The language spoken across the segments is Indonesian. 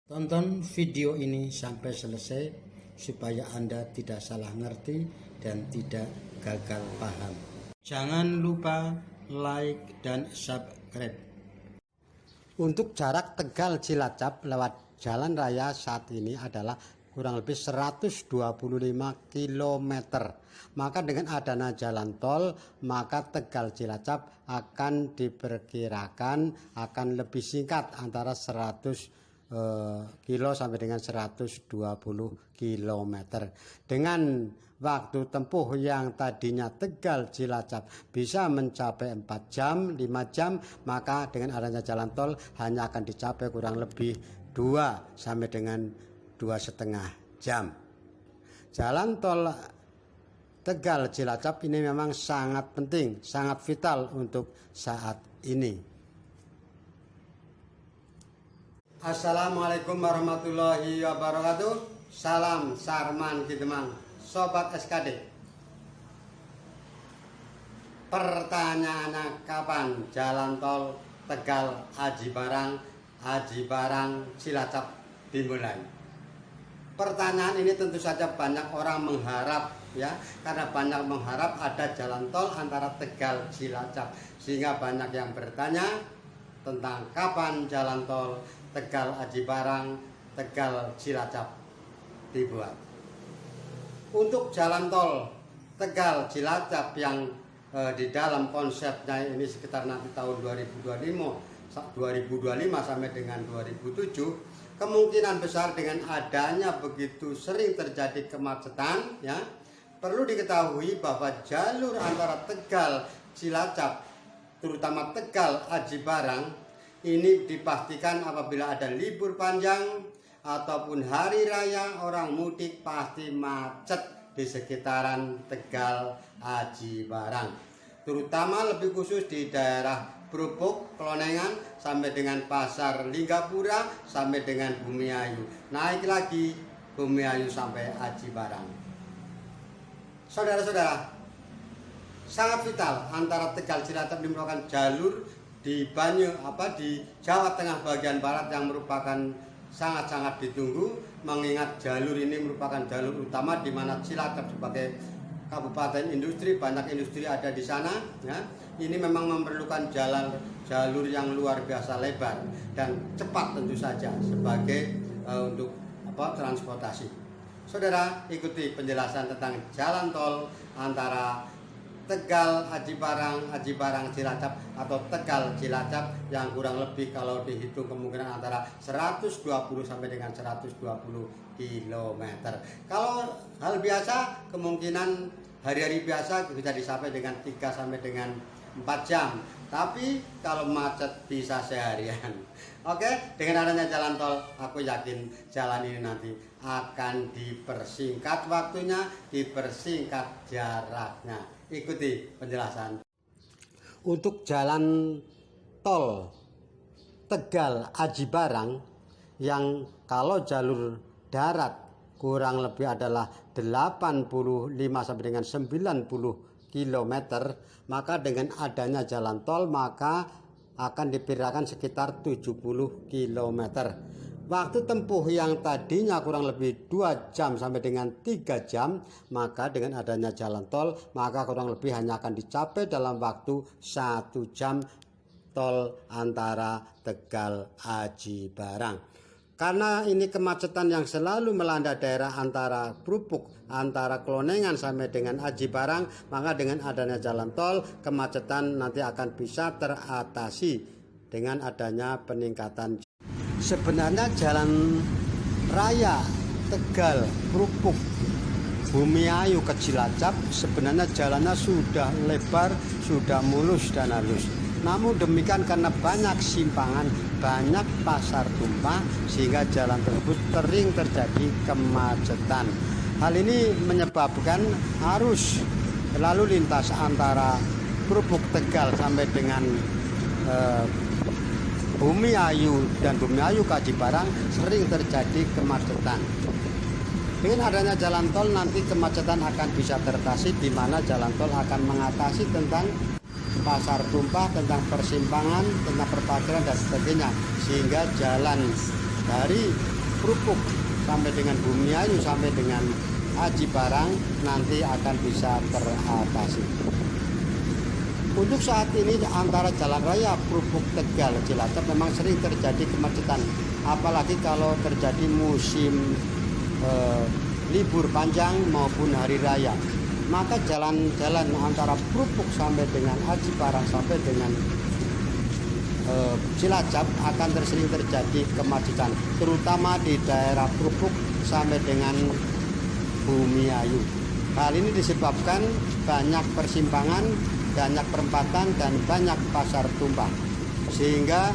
Tonton video ini sampai selesai supaya Anda tidak salah ngerti dan tidak gagal paham. Jangan lupa like dan subscribe. Untuk jarak Tegal Cilacap lewat jalan raya saat ini adalah kurang lebih 125 km. Maka dengan adanya jalan tol, maka Tegal Cilacap akan diperkirakan akan lebih singkat antara 100 kilo sampai dengan 120 km. Dengan waktu tempuh yang tadinya Tegal Cilacap bisa mencapai 4 jam, 5 jam, maka dengan adanya jalan tol hanya akan dicapai kurang lebih 2 sampai dengan 2,5 jam. Jalan tol Tegal Cilacap ini memang sangat penting, sangat vital untuk saat ini. Assalamualaikum warahmatullahi wabarakatuh. Salam Sarman Kidemang, Sobat SKD. Pertanyaannya, kapan jalan tol Tegal Aji Barang Cilacap dimulai? Pertanyaan ini tentu saja banyak orang mengharap, ya, karena banyak mengharap ada jalan tol antara Tegal Cilacap, sehingga banyak yang bertanya tentang kapan jalan tol Tegal Aji Barang, Tegal Cilacap dibuat. Untuk jalan tol Tegal Cilacap yang di dalam konsepnya ini sekitar nanti tahun 2025 sampai dengan 2007, kemungkinan besar dengan adanya begitu sering terjadi kemacetan, ya, perlu diketahui bahwa jalur antara Tegal Cilacap, terutama Tegal Aji Barang, ini dipastikan apabila ada libur panjang ataupun hari raya, orang mudik pasti macet di sekitaran Tegal Aji Barang. Terutama lebih khusus di daerah Brubuk, Klonengan, sampai dengan Pasar Linggapura, sampai dengan Bumiayu. Naik lagi Bumiayu sampai Aji Barang. Saudara-saudara, sangat vital antara Tegal Cilacap ini merupakan jalur di Jawa Tengah bagian barat yang merupakan sangat-sangat ditunggu, mengingat jalur ini merupakan jalur utama di mana Cilacap sebagai kabupaten industri, banyak industri ada di sana, ya. Ini memang memerlukan jalur yang luar biasa lebar dan cepat tentu saja sebagai untuk transportasi. Saudara, ikuti penjelasan tentang jalan tol antara Tegal Aji Barang Cilacap atau Tegal Cilacap yang kurang lebih kalau dihitung kemungkinan antara 120 sampai dengan 120 km. Kalau hal biasa, kemungkinan hari-hari biasa bisa dicapai dengan 3 sampai dengan 4 jam. Tapi kalau macet bisa seharian. Oke, dengan adanya jalan tol, aku yakin jalan ini nanti akan dipersingkat waktunya, dipersingkat jaraknya. Ikuti penjelasan. Untuk jalan tol Tegal Aji Barang yang kalau jalur darat kurang lebih adalah 85 sampai dengan 90 km, maka dengan adanya jalan tol maka akan diperkirakan sekitar 70 km. Waktu tempuh yang tadinya kurang lebih 2 jam sampai dengan 3 jam, maka dengan adanya jalan tol, maka kurang lebih hanya akan dicapai dalam waktu 1 jam tol antara Tegal Aji Barang. Karena ini kemacetan yang selalu melanda daerah antara Brubuk, antara Klonengan sampai dengan Aji Barang, maka dengan adanya jalan tol, kemacetan nanti akan bisa teratasi dengan adanya peningkatan. Sebenarnya jalan raya Tegal, Brubuk, Bumiayu ke Cilacap sebenarnya jalannya sudah lebar, sudah mulus dan halus. Namun demikian karena banyak simpangan, banyak pasar tumpah, sehingga jalan tersebut sering terjadi kemacetan. Hal ini menyebabkan arus lalu lintas antara Brubuk Tegal sampai dengan Bumiayu dan Bumiayu ke Aji Barang sering terjadi kemacetan. Dengan adanya jalan tol nanti kemacetan akan bisa teratasi, di mana jalan tol akan mengatasi tentang pasar tumpah, tentang persimpangan, tentang perparkiran dan sebagainya, sehingga jalan dari Krupuk sampai dengan Bumiayu sampai dengan Aji Barang nanti akan bisa teratasi. Untuk saat ini antara jalan raya Krupuk Tegal Cilacap memang sering terjadi kemacetan, apalagi kalau terjadi musim libur panjang maupun hari raya. Maka jalan-jalan antara Krupuk sampai dengan Aji Barang sampai dengan Cilacap akan sering terjadi kemacetan, terutama di daerah Krupuk sampai dengan Bumiayu. Hal ini disebabkan banyak persimpangan, banyak perempatan, dan banyak pasar tumpah, sehingga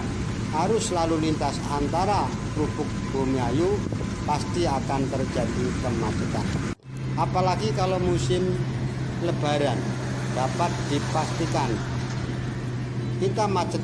arus lalu lintas antara Krupuk Bumiayu pasti akan terjadi kemacetan. Apalagi kalau musim Lebaran, dapat dipastikan kita macet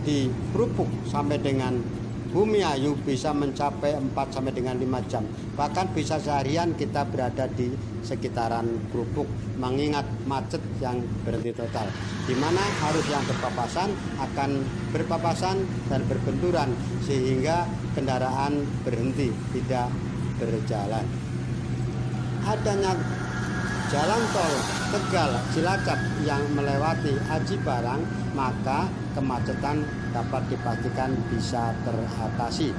di Krupuk sampai dengan Bumiayu bisa mencapai 4 sampai dengan 5 jam. Bahkan bisa seharian kita berada di sekitaran Krupuk, mengingat macet yang berhenti total, di mana arus yang berpapasan akan berpapasan dan berbenturan sehingga kendaraan berhenti tidak berjalan. Adanya jalan tol Tegal Cilacap yang melewati Aji Barang, maka kemacetan dapat dipastikan bisa teratasi.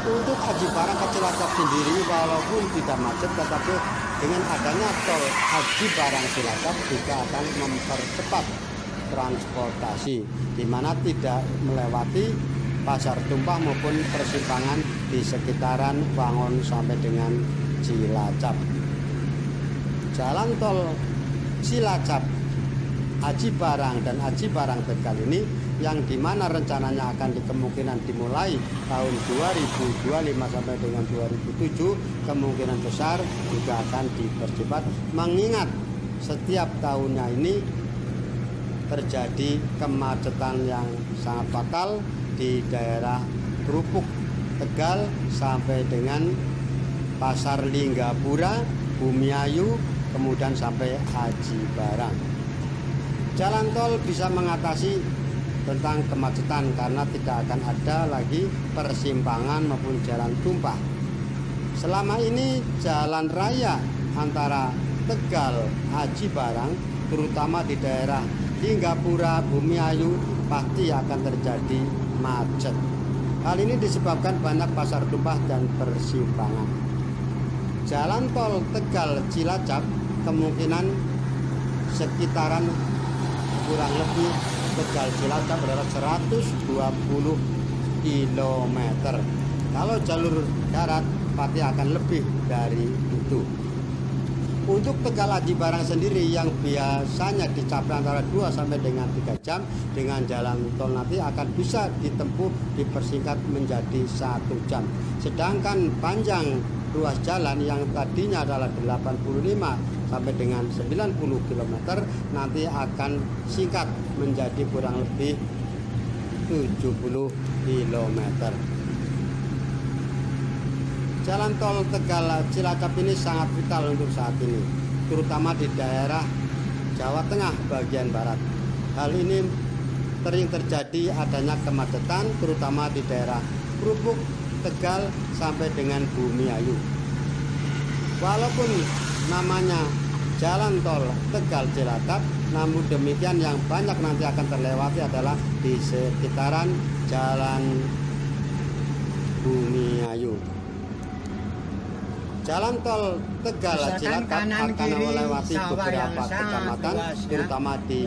Untuk Aji Barang ke Cilacap sendiri walaupun tidak macet, tetapi dengan adanya tol Aji Barang Cilacap juga akan mempercepat transportasi, di mana tidak melewati pasar tumpah maupun persimpangan di sekitaran Wangon sampai dengan Cilacap. Jalan tol Cilacap, Aji Barang dan Aji Barang Tegal ini yang dimana rencananya akan kemungkinan dimulai tahun 2025 sampai dengan 2007, kemungkinan besar juga akan dipercepat, mengingat setiap tahunnya ini terjadi kemacetan yang sangat fatal di daerah Krupuk Tegal sampai dengan Pasar Linggapura, Bumiayu, kemudian sampai Aji Barang. Jalan tol bisa mengatasi tentang kemacetan karena tidak akan ada lagi persimpangan maupun jalan tumpah. Selama ini jalan raya antara Tegal Aji Barang, terutama di daerah Linggapura, Bumiayu, pasti akan terjadi macet. Hal ini disebabkan banyak pasar tumpah dan persimpangan. Jalan tol Tegal Cilacap kemungkinan sekitaran kurang lebih Tegal Cilacap adalah 120 km. Kalau jalur darat pasti akan lebih dari itu. Untuk Tegal Aji Barang sendiri yang biasanya dicapai antara 2 sampai dengan 3 jam, dengan jalan tol nanti akan bisa ditempuh dipersingkat menjadi 1 jam. Sedangkan panjang ruas jalan yang tadinya adalah 85 sampai dengan 90 km nanti akan singkat menjadi kurang lebih 70 km. Jalan tol Tegal Cilacap ini sangat vital untuk saat ini, terutama di daerah Jawa Tengah bagian barat. Hal ini sering terjadi adanya kemacetan, terutama di daerah Krupuk, Tegal sampai dengan Bumiayu. Walaupun namanya jalan tol Tegal Cilacap, namun demikian yang banyak nanti akan terlewati adalah di sekitaran jalan Bumiayu. Jalan tol Tegal Cilacap akan melewati beberapa kecamatan, terutama di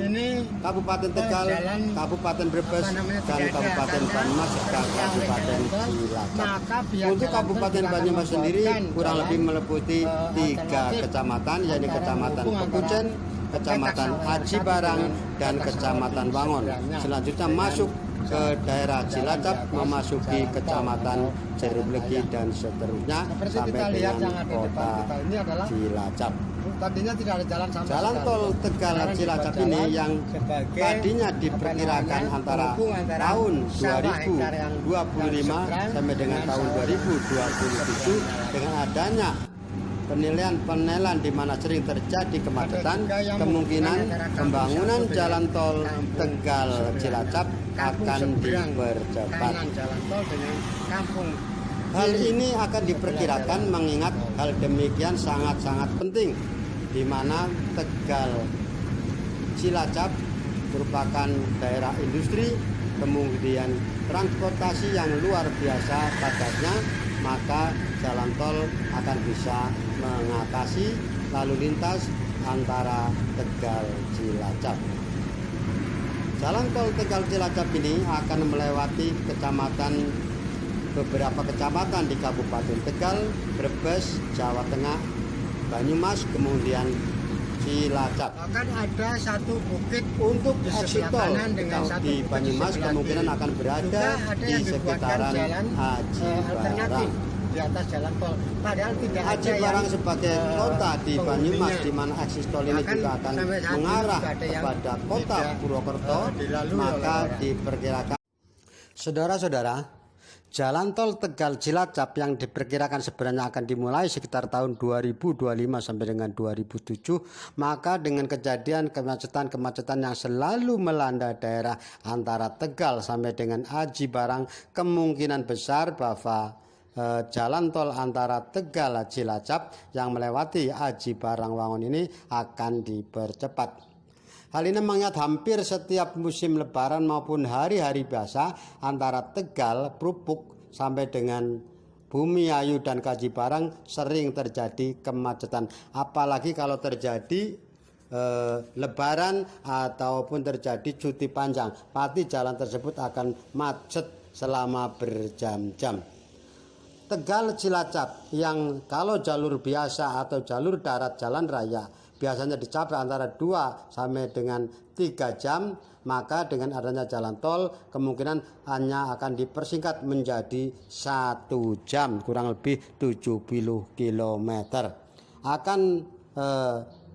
Kabupaten Tegal, Kabupaten Brebes, dan Kabupaten Banyumas serta Kabupaten Cilacap. Untuk Kabupaten Banyumas sendiri kurang lebih meliputi 3 kecamatan, yaitu Kecamatan Pekucen, Kecamatan Aji Barang, dan Kecamatan Wangon. Selanjutnya masuk ke daerah Cilacap, memasuki Kecamatan Jerublegi dan seterusnya sampai dengan kota Cilacap. Tadinya tidak ada jalan sama jalan tol Tegal Cilacap ini yang tadinya diperkirakan antara tahun 2025 sampai dengan tahun 2027, dengan adanya penilaian di mana sering terjadi kemacetan, kemungkinan pembangunan jalan tol Tegal Cilacap akan dipercepat. Jalan tol dengan kampung Hal ini akan diperkirakan mengingat hal demikian sangat-sangat penting, di mana Tegal Cilacap merupakan daerah industri, kemudian transportasi yang luar biasa padatnya, maka jalan tol akan bisa mengatasi lalu lintas antara Tegal Cilacap. Jalan tol Tegal Cilacap ini akan melewati beberapa kecamatan di Kabupaten Tegal, Brebes, Jawa Tengah, Banyumas, kemudian Cilacap. Akan ada satu bukit Untuk di exit sebelah tol kanan dengan satu di bukit Banyumas sebelah kemungkinan kiri. akan berada Juga ada di yang dibuatkan sekitaran jalan Aji alternatif Barang. di atas jalan tol. Padahal tidak Aji ada Barang yang sebagai kota di Banyumas, di mana eksis tol ini Bahkan juga akan sampai saat ini mengarah juga ada yang kepada kota tidak, Purwokerto, dilalui maka oleh orang. diperkirakan. Saudara-saudara, jalan tol Tegal Cilacap yang diperkirakan sebenarnya akan dimulai sekitar tahun 2025 sampai dengan 2007, maka dengan kejadian kemacetan yang selalu melanda daerah antara Tegal sampai dengan Aji Barang, kemungkinan besar bahwa jalan tol antara Tegal Cilacap yang melewati Aji Barang Wangun ini akan dipercepat. Hal ini mengingat hampir setiap musim lebaran maupun hari-hari biasa antara Tegal, Prupuk sampai dengan Bumi Ayu dan Aji Barang sering terjadi kemacetan. Apalagi kalau terjadi lebaran ataupun terjadi cuti panjang, pasti jalan tersebut akan macet selama berjam-jam. Tegal Cilacap yang kalau jalur biasa atau jalur darat jalan raya biasanya dicapai antara 2 sampai dengan 3 jam, maka dengan adanya jalan tol kemungkinan hanya akan dipersingkat menjadi 1 jam, kurang lebih 70 km. Akan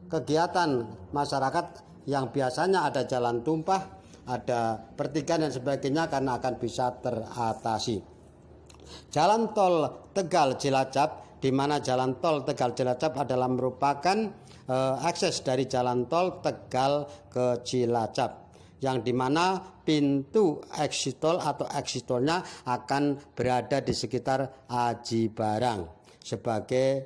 kegiatan masyarakat yang biasanya ada jalan tumpah, ada pertigaan dan sebagainya karena akan bisa teratasi. Jalan tol Tegal Cilacap, di mana jalan tol Tegal Cilacap adalah merupakan akses dari jalan tol Tegal ke Cilacap, yang dimana pintu exit tol atau exit tolnya akan berada di sekitar Aji Barang sebagai